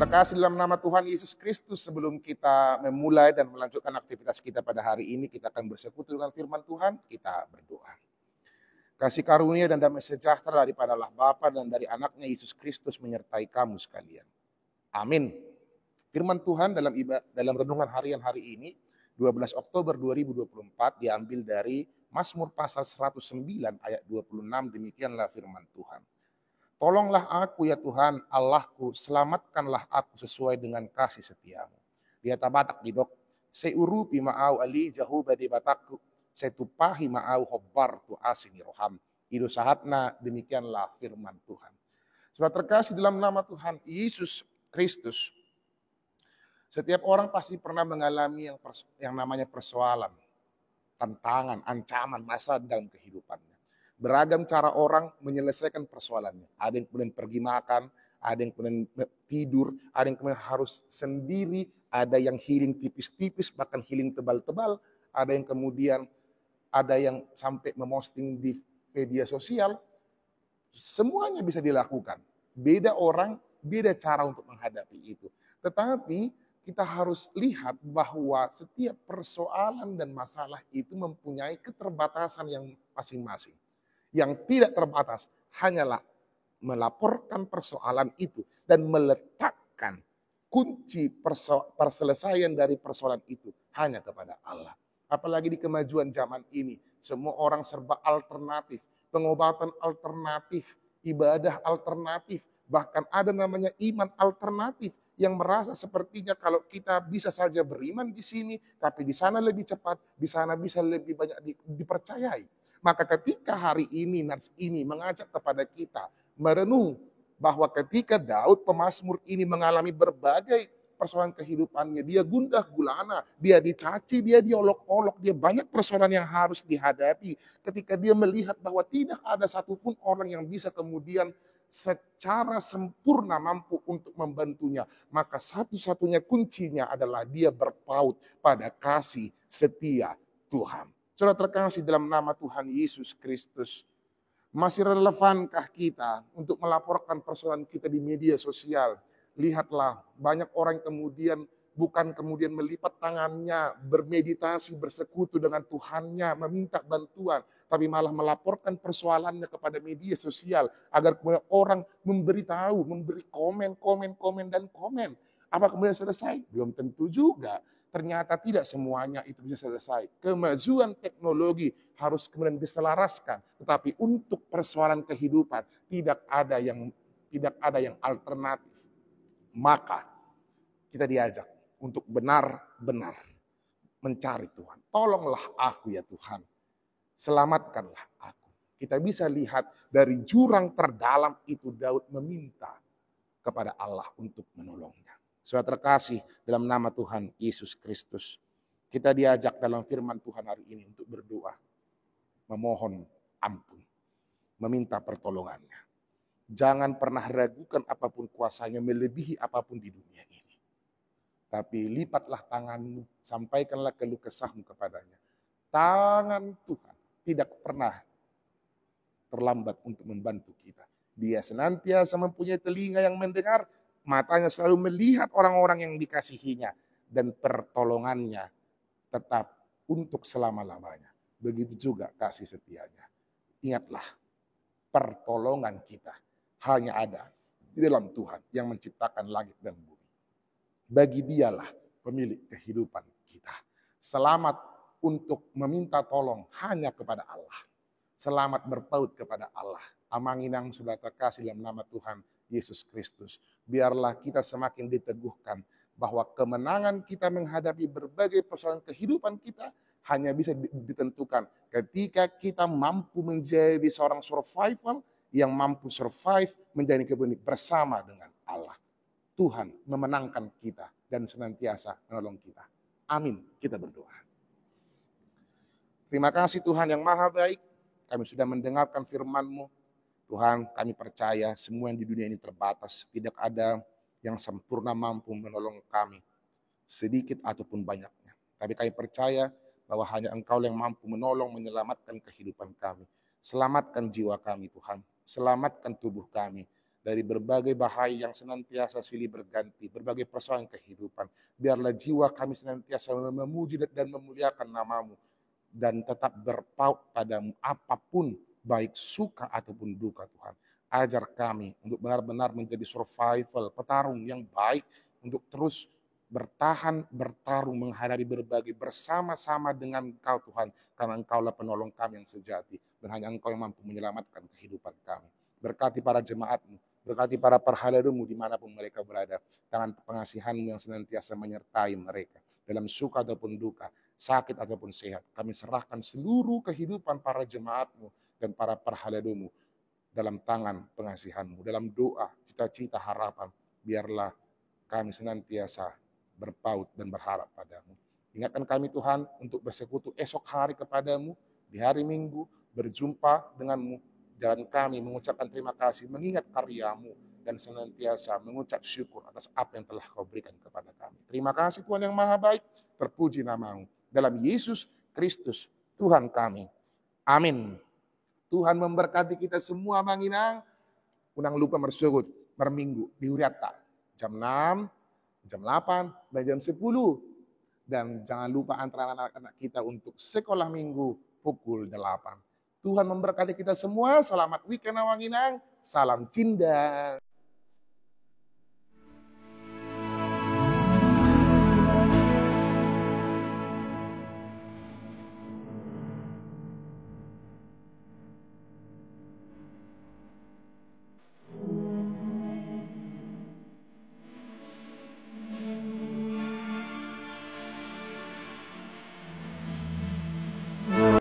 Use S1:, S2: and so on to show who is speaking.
S1: Saudara terkasih dalam nama Tuhan Yesus Kristus, sebelum kita memulai dan melanjutkan aktivitas kita pada hari ini, kita akan bersekutu dengan firman Tuhan, kita berdoa. Kasih karunia dan damai sejahtera daripada Allah Bapa dan dari anaknya Yesus Kristus menyertai kamu sekalian. Amin. Firman Tuhan dalam renungan harian hari ini, 12 Oktober 2024, diambil dari Mazmur pasal 109 ayat 26, demikianlah firman Tuhan. Tolonglah aku ya Tuhan, Allahku, selamatkanlah aku sesuai dengan kasih setiamu. Dia tabatak didok, seurupi ma'au ali jahu badi batakku, setupahi ma'au hobbar tu asini roham. Idu sahatna, demikianlah firman Tuhan. Saudara terkasih dalam nama Tuhan Yesus Kristus, setiap orang pasti pernah mengalami yang namanya persoalan, tantangan, ancaman, masalah dalam kehidupannya. Beragam cara orang menyelesaikan persoalannya. Ada yang kemudian pergi makan, ada yang kemudian tidur, ada yang kemudian harus sendiri, ada yang healing tipis-tipis, bahkan healing tebal-tebal, ada yang kemudian sampai memosting di media sosial. Semuanya bisa dilakukan. Beda orang, beda cara untuk menghadapi itu. Tetapi kita harus lihat bahwa setiap persoalan dan masalah itu mempunyai keterbatasan yang masing-masing. Yang tidak terbatas hanyalah melaporkan persoalan itu dan meletakkan kunci perselesaian dari persoalan itu hanya kepada Allah. Apalagi di kemajuan zaman ini, semua orang serba alternatif, pengobatan alternatif, ibadah alternatif, bahkan ada namanya iman alternatif yang merasa sepertinya kalau kita bisa saja beriman di sini, tapi di sana lebih cepat, di sana bisa lebih banyak dipercayai. Maka ketika hari ini Nats ini mengajak kepada kita merenung bahwa ketika Daud pemazmur ini mengalami berbagai persoalan kehidupannya, dia gundah gulana, dia dicaci, dia diolok-olok, dia banyak persoalan yang harus dihadapi. Ketika dia melihat bahwa tidak ada satupun orang yang bisa kemudian secara sempurna mampu untuk membantunya, maka satu-satunya kuncinya adalah dia berpaut pada kasih setia Tuhan. Saudara terkasih dalam nama Tuhan Yesus Kristus, masih relevankah kita untuk melaporkan persoalan kita di media sosial? Lihatlah, banyak orang kemudian bukan kemudian melipat tangannya, bermeditasi, bersekutu dengan Tuhannya, meminta bantuan, tapi malah melaporkan persoalannya kepada media sosial agar kemudian orang memberitahu, memberi komen. Apa kemudian selesai? Belum tentu juga. Ternyata tidak semuanya itu bisa selesai. Kemajuan teknologi harus kemudian diselaraskan, tetapi untuk persoalan kehidupan tidak ada yang alternatif. Maka kita diajak untuk benar-benar mencari Tuhan. Tolonglah aku ya Tuhan, selamatkanlah aku. Kita bisa lihat dari jurang terdalam itu Daud meminta kepada Allah untuk menolongnya. Saudara terkasih dalam nama Tuhan Yesus Kristus, kita diajak dalam firman Tuhan hari ini untuk berdoa, memohon ampun, meminta pertolongannya. Jangan pernah ragukan apapun kuasanya melebihi apapun di dunia ini. Tapi lipatlah tanganmu, sampaikanlah keluh kesahmu kepadanya. Tangan Tuhan tidak pernah terlambat untuk membantu kita. Dia senantiasa mempunyai telinga yang mendengar, matanya selalu melihat orang-orang yang dikasihinya, dan pertolongannya tetap untuk selama-lamanya. Begitu juga kasih setianya. Ingatlah, pertolongan kita hanya ada di dalam Tuhan yang menciptakan langit dan bumi. Bagi dialah pemilik kehidupan kita. Selamat untuk meminta tolong hanya kepada Allah. Selamat berpaut kepada Allah. Amanginang sudah terkasih dalam nama Tuhan Yesus Kristus. Biarlah kita semakin diteguhkan bahwa kemenangan kita menghadapi berbagai persoalan kehidupan kita hanya bisa ditentukan ketika kita mampu menjadi seorang survival yang mampu survive menjadi kebenaran bersama dengan Allah. Tuhan memenangkan kita dan senantiasa menolong kita. Amin. Kita berdoa. Terima kasih Tuhan yang maha baik. Kami sudah mendengarkan firman-Mu. Tuhan, kami percaya semua yang di dunia ini terbatas. Tidak ada yang sempurna mampu menolong kami, sedikit ataupun banyaknya. Tapi kami percaya bahwa hanya Engkau yang mampu menolong, menyelamatkan kehidupan kami. Selamatkan jiwa kami Tuhan, selamatkan tubuh kami. dari berbagai bahaya yang senantiasa silih berganti, berbagai persoalan kehidupan. Biarlah jiwa kami senantiasa memuji dan memuliakan nama-Mu dan tetap berpaut padamu apapun, baik suka ataupun duka Tuhan. Ajar kami untuk benar-benar menjadi survival, petarung yang baik untuk terus bertahan, bertarung, menghadapi berbagai bersama-sama dengan Engkau Tuhan. Karena Engkaulah penolong kami yang sejati. Dan hanya Engkau yang mampu menyelamatkan kehidupan kami. Berkati para jemaat-Mu, berkati para perhalamu dimanapun mereka berada. Tangan pengasihan-Mu yang senantiasa menyertai mereka. Dalam suka ataupun duka, sakit ataupun sehat. Kami serahkan seluruh kehidupan para jemaat-Mu dan para perhalamu dalam tangan pengasihan-Mu. Dalam doa, cita-cita, harapan. Biarlah kami senantiasa berpaut dan berharap padamu. Ingatkan kami Tuhan untuk bersekutu esok hari kepadamu, di hari Minggu, berjumpa denganmu, jalan kami mengucapkan terima kasih, mengingat karyamu, dan senantiasa mengucap syukur atas apa yang telah kau berikan kepada kami. Terima kasih Tuhan yang maha baik, terpuji nama-Mu. Dalam Yesus Kristus, Tuhan kami. Amin. Tuhan memberkati kita semua, Manginang. Unang lupa bersyukur, berminggu, di Huriata. Jam 6, jam 8, dan jam 10. Dan jangan lupa antara anak-anak kita untuk sekolah minggu pukul 8. Tuhan memberkati kita semua. Selamat weekend, Wanginang. Salam cinta.